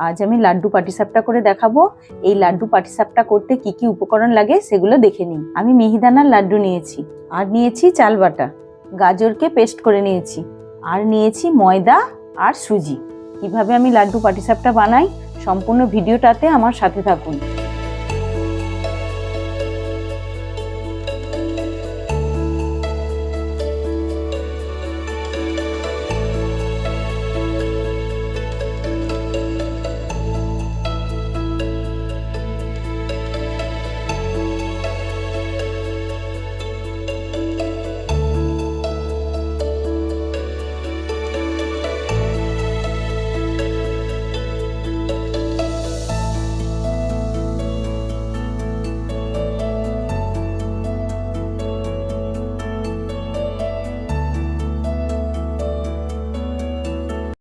আজ আমি লাড্ডু পাটিসাপটা করে দেখাবো। এই লাড্ডু পাটিসাপটা করতে কি কি উপকরণ লাগে সেগুলো দেখে নিই। আমি মিহিদানার লাড্ডু নিয়েছি, আর নিয়েছি চাল বাটা, গাজরকে পেস্ট করে নিয়েছি, আর নিয়েছি ময়দা আর সুজি। কিভাবে আমি লাড্ডু পাটিসাপটা বানাই সম্পূর্ণ ভিডিওটাতে আমার সাথে থাকুন।